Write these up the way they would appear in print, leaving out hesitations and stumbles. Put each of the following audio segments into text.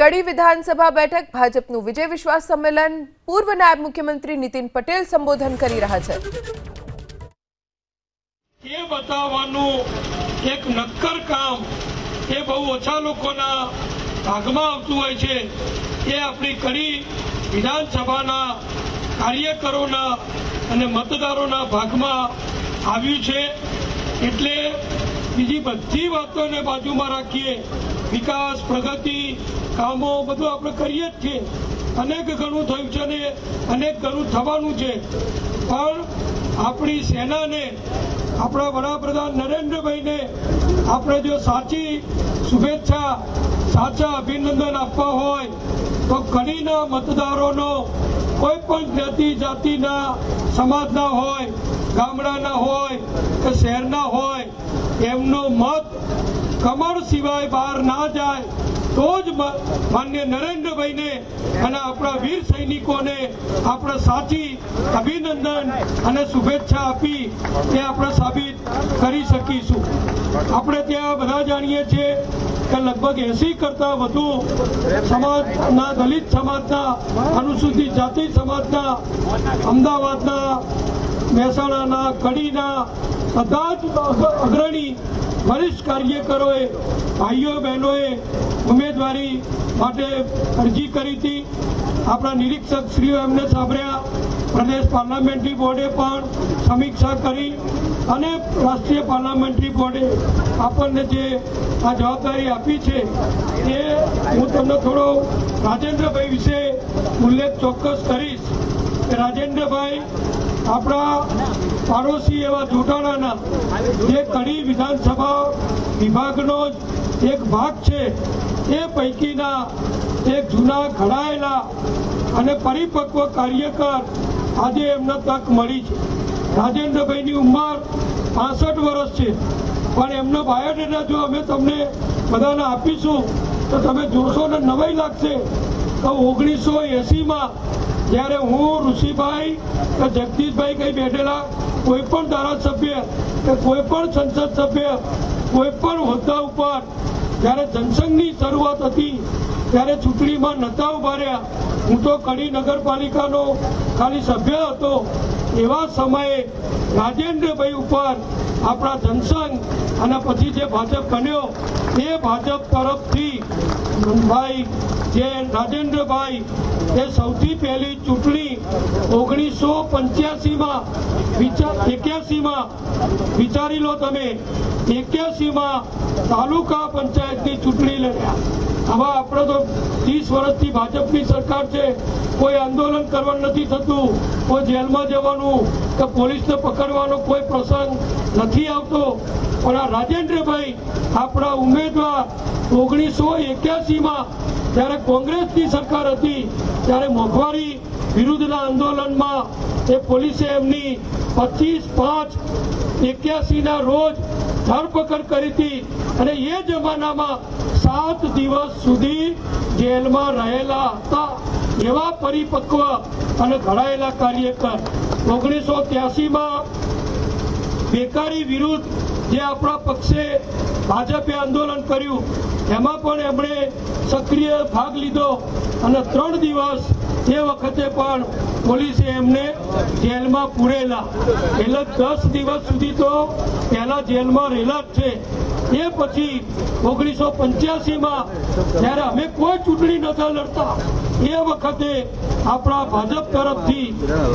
કડી વિધાનસભા બેઠક ભાજપનું વિજય વિશ્વાસ સંમેલન પૂર્વ નાયબ મુખ્યમંત્રી નીતિન પટેલ સંબોધન કરી રહ્યા છે। એ બતાવવાનું એક નક્કર કામ એ બહુ ઓછા લોકોના ભાગમાં આવતું હોય છે। એ આપણી કડી વિધાનસભાના કાર્યકરોના અને મતદારોના ભાગમાં આવ્યું છે। એટલે બીજી બધી વાતોને બાજુમાં રાખીએ, વિકાસ, પ્રગતિ, કામો બધું આપણે કરીએ જ છીએ। અનેક ઘણું થયું છે ને અનેક ઘણું થવાનું છે, પણ આપણી સેનાને, આપણા વડાપ્રધાન નરેન્દ્રભાઈને આપણે જો સાચી શુભેચ્છા, સાચા અભિનંદન આપવા હોય તો કડીના મતદારોનો કોઈ પણ જ્ઞાતિ જાતિના, સમાજના હોય, ગામડાના હોય કે શહેરના હોય, એમનો મત કમર સિવાય બહાર ના જાય તો જ માન્ય નરેન્દ્રભાઈને અને આપણા વીર સૈનિકોને આપણે સાચી અભિનંદન અને શુભેચ્છા આપી એ આપણે સાબિત કરી શકીશું। આપણે ત્યાં બધા જાણીએ છીએ કે લગભગ 80 કરતાં વધુ સમાજના, દલિત સમાજના, અનુસૂચિત જાતિ સમાજના, અમદાવાદના, મહેસાણાના, કડીના બધા જ અગ્રણી વરિષ્ઠ કાર્યકરોએ, ભાઈઓ બહેનોએ ઉમેદવારી માટે અરજી કરી હતી। આપણા નિરીક્ષક શ્રીઓ એમને સાંભળ્યા, પ્રદેશ પાર્લામેન્ટરી બોર્ડે પણ સમીક્ષા કરી અને રાષ્ટ્રીય પાર્લામેન્ટરી બોર્ડે આપણને જે આ જવાબદારી આપી છે એ હું તમને થોડો રાજેન્દ્રભાઈ વિશે ઉલ્લેખ ચોક્કસ કરીશ કે રાજેન્દ્રભાઈ આપણા પાડોશી એવા જોટાણાના જે કડી વિધાનસભા વિભાગનો જ એક ભાગ છે એ પૈકીના એક જૂના ઘડાયેલા અને પરિપક્વ કાર્યકર આજે એમને તક મળી છે। રાજેન્દ્રભાઈની ઉંમર 65 વર્ષ છે, પણ એમનો બાયોડેટા જો અમે તમને બધાને આપીશું તો તમે જોશો ને નવાઈ લાગશે તો 1980માં જ્યારે હું, ઋષિભાઈ કે જગદીશભાઈ કંઈ બેઠેલા કોઈ પણ ધારાસભ્ય કે કોઈ પણ સંસદ સભ્ય કોઈ પણ હોદ્દા ઉપર જ્યારે જનસંઘની શરૂઆત હતી ત્યારે ચૂંટણીમાં નહોતા ઉભા રહ્યા। હું તો કડી નગરપાલિકાનો ખાલી સભ્ય હતો। એવા સમયે રાજેન્દ્રભાઈ ઉપર આપણા જનસંઘ અને પછી જે ભાજપ બન્યો એ ભાજપ તરફથી ભાઈ જે રાજેન્દ્રભાઈ એ સૌથી પહેલી ચૂંટણી 1985માં 81માં વિચારી લો તમે, 81માં તાલુકા પંચાયતની ચૂંટણી લડ્યા। હવે આપણે તો 30 વર્ષથી ભાજપની સરકાર છે, કોઈ આંદોલન કરવાનું નથી થતું, કોઈ જેલમાં જવાનું કે પોલીસને પકડવાનો કોઈ પ્રસંગ નથી આવતો, પણ આ રાજેન્દ્રભાઈ આપણા ઉમેદવાર 1981માં જ્યારે કોંગ્રેસની સરકાર હતી ત્યારે મોંઘવારી વિરુદ્ધના આંદોલનમાં એ પોલીસે એમની 25/5/81ના રોજ ધરપકડ કરી હતી અને એ જમાનામાં 7 દિવસ સુધી જેલમાં રહેલા હતા। એવા પરિપક્વ અને ઘડાયેલા કાર્યકર 1983માં બેકારી વિરુદ્ધ જે આપણા પક્ષે ભાજપે આંદોલન કર્યું એમાં પણ એમણે સક્રિય ભાગ લીધો અને 3 દિવસ એ વખતે પણ પોલીસે એમને જેલમાં પૂરેલા। એટલે 10 દિવસ સુધી તો પહેલા જેલમાં રહેલા જ છે। એ પછી 1985માં જ્યારે અમે કોઈ ચૂંટણી નહોતા લડતા એ વખતે આપણા ભાજપ તરફથી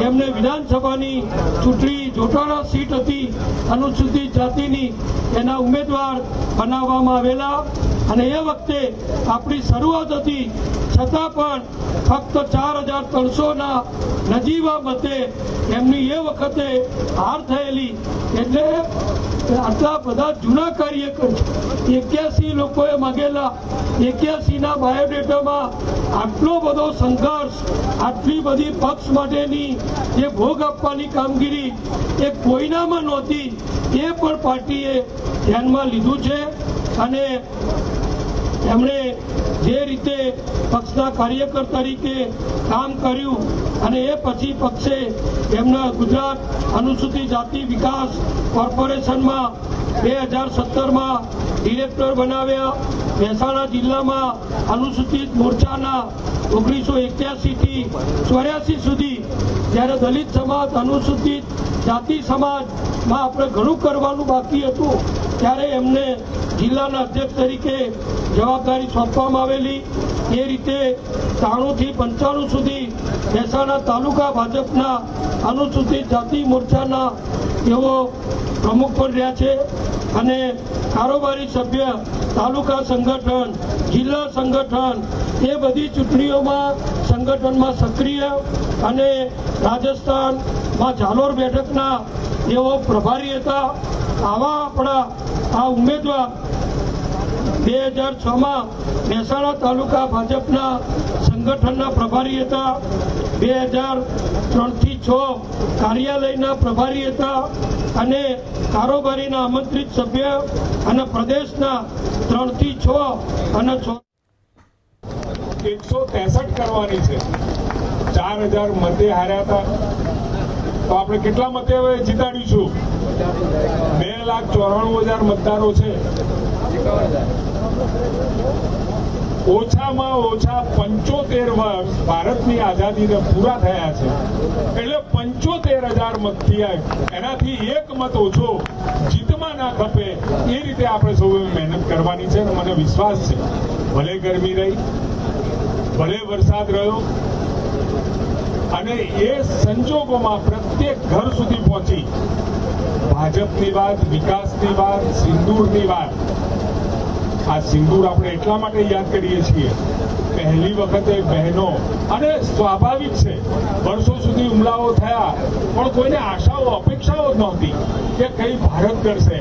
એમને વિધાનસભાની ચૂંટણી જોટાણા સીટ હતી અનુસૂચિત જાતિની, એના ઉમેદવાર બનાવવામાં આવેલા અને એ વખતે આપણી શરૂઆત હતી છતાં પણ ફક્ત 4300ના નજીવા મતે એમની એ વખતે હાર થયેલી। એટલે આટલા બધા જૂના કાર્યકર 81 લોકોએ માગેલા, 81ના બાયોડેટામાં આટલો બધો સંઘર્ષ, આટલી બધી પક્ષ માટેની જે ભોગ આપવાની કામગીરી એ કોઈનામાં નહોતી, એ પણ પાર્ટીએ ધ્યાનમાં લીધું છે અને એમણે જે રીતે પક્ષના કાર્યકર તરીકે કામ કર્યું અને એ પછી પક્ષે એમના ગુજરાત અનુસૂચિત જાતિ વિકાસ કોર્પોરેશનમાં 2017માં ડિરેક્ટર બનાવ્યા. મહેસાણા જિલ્લામાં અનુસૂચિત મોરચાના 1981 થી 84 સુધી જ્યારે દલિત સમાજ, અનુસૂચિત જાતિ સમાજમાં આપણે ઘણું કરવાનું બાકી હતું ત્યારે એમને જિલ્લાના અધ્યક્ષ તરીકે જવાબદારી સોંપવામાં આવેલી. એ રીતે 93 થી 95 સુધી મહેસાણા તાલુકા ભાજપના અનુસૂચિત જાતિ મોરચાના તેઓ પ્રમુખ પણ રહ્યા છે અને કારોબારી સભ્ય, તાલુકા સંગઠન, જિલ્લા સંગઠન એ બધી ચૂંટણીઓમાં સંગઠનમાં સક્રિય અને રાજસ્થાનમાં ઝાલોર બેઠકના તેઓ પ્રભારી હતા. આવા આપણા આ ઉમેદવાર 2006માં મહેસાણા તાલુકા ભાજપના સંગઠનના પ્રભારી હતા. 2003 થી 6 કાર્યાલયના પ્રભારી હતા અને કારોબારીના આમંત્રિત સભ્ય અને પ્રદેશના 3 થી 6 અને 163 કરવાની છે. 4000 મતે હાર્યા હતા તો આપણે કેટલા મતે હવે જીતાડીશું? 2,94,000 મતદારો છે. ઓછામાં ઓછા 75 વર્ષ ભારતની આઝાદીને પૂરા થયા છે એટલે 75,000 મત થયા. એનાથી એક મત ઓછો જીતમાં ના ખપે એ રીતે આપણે સૌએ મહેનત કરવાની છે અને મને વિશ્વાસ છે ભલે ગરમી રહી, ભલે વરસાદ રહ્યો અને એ સંજોગોમાં પ્રત્યેક ઘર સુધી પહોંચી ભાજપની વાત, વિકાસની વાત, સિંદૂરની વાત. આ સિંદૂર આપણે એટલા માટે યાદ કરીએ છીએ, પહેલી વખતે બહેનો, અને સ્વાભાવિક છે વર્ષો સુધી હુમલાઓ થયા પણ કોઈને આશાઓ, અપેક્ષાઓ જ નહોતી કે કઈ ભારત કરશે.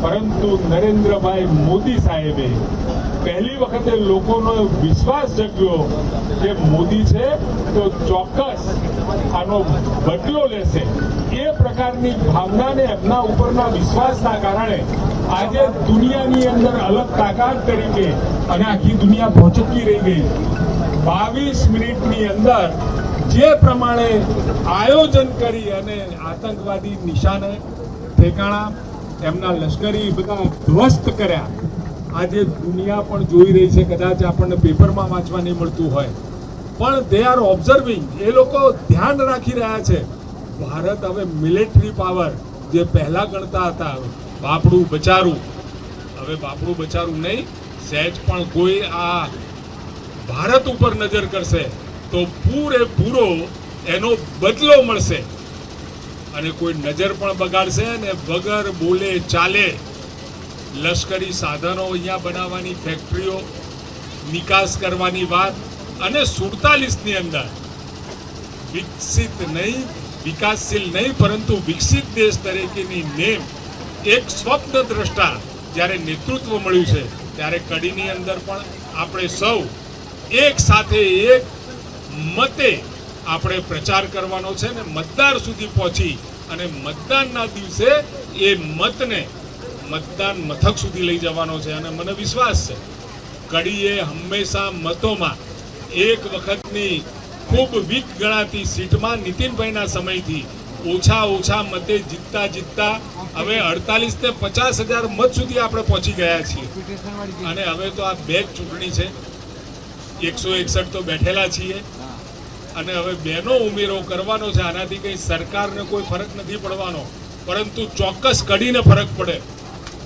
પરંતુ નરેન્દ્રભાઈ મોદી સાહેબે પહેલી વખતે લોકોનો વિશ્વાસ જગ્યો કે મોદી છે તો ચોક્કસ આનો બદલો લેશે. એ પ્રકારની ભાવનાને, એમના ઉપરના વિશ્વાસના કારણે આજે દુનિયાની અંદર અલગ તાકાત તરીકે અને આખી દુનિયા ભોંચકી રહી ગઈ. 22 મિનિટની અંદર જે પ્રમાણે આયોજન કરી અને આતંકવાદી નિશાને ઠેકાણા, એમના લશ્કરી બધા ધ્વસ્ત કર્યા. આજે દુનિયા પણ જોઈ રહી છે, કદાચ આપણને પેપરમાં વાંચવા નહીં મળતું હોય પણ દે આર ઓબ્ઝર્વિંગ. એ લોકો ધ્યાન રાખી રહ્યા છે. ભારત હવે મિલિટરી પાવર જે પહેલા ગણતા હતા, બાપડું બચારું, હવે બાપડું બચારું નહીં, સહેજ પણ કોઈ આ ભારત ઉપર નજર કરશે તો પૂરેપૂરો એનો બદલો મળશે. અને કોઈ નજર પણ બગાડશે ને વગર બોલે ચાલે લશ્કરી સાધનો અહીંયા બનાવવાની ફેક્ટરીઓ, નિકાસ કરવાની વાત અને 47ની અંદર વિકસિત નહીં, વિકાસશીલ નહીં પરંતુ વિકસિત દેશ તરીકેની નેમ એક સ્વપ્ન દ્રષ્ટા જ્યારે નેતૃત્વ મળ્યું છે ત્યારે કડીની અંદર પણ આપણે સૌ એક સાથે એક મતે આપણે પ્રચાર કરવાનો છે ને મતદાર સુધી પહોંચી અને મતદાનના દિવસે એ મતને મતદાન મથક સુધી લઈ જવાનો છે. અને મને વિશ્વાસ છે કડીએ હંમેશા મતોમાં એક વખતની ખૂબ વીક ગણાતી સીટમાં નીતિનભાઈના સમયથી ઓછા મતે જીતતા હવે 48 થી 50,000 મત સુધી આપણે પહોંચી ગયા છીએ. અને હવે તો આ બેક ચૂંટણી છે, 161 તો બેઠેલા છીએ અને હવે બેનો ઉમેરો કરવાનો છે. આનાથી કંઈ સરકારને કોઈ ફરક નથી પડવાનો પરંતુ ચોક્કસ કડીને ફરક પડે.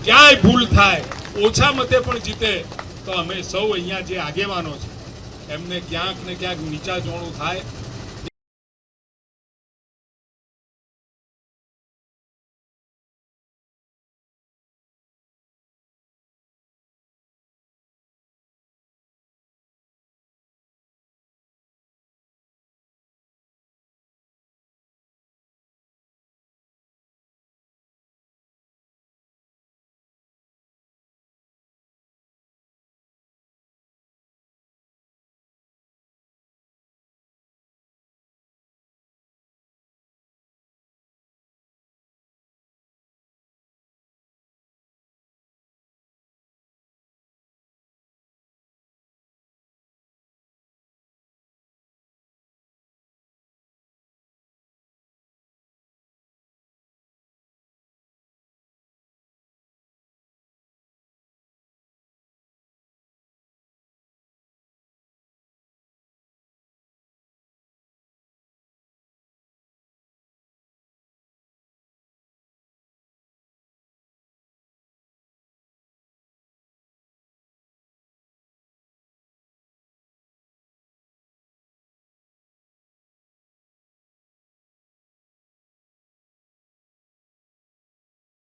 ક્યાંય ભૂલ થાય, ઓછા મતે પણ જીતે તો અમે સૌ અહીંયા જે આગેવાનો છે એમને ક્યાંક ને ક્યાંક નીચા જોણું થાય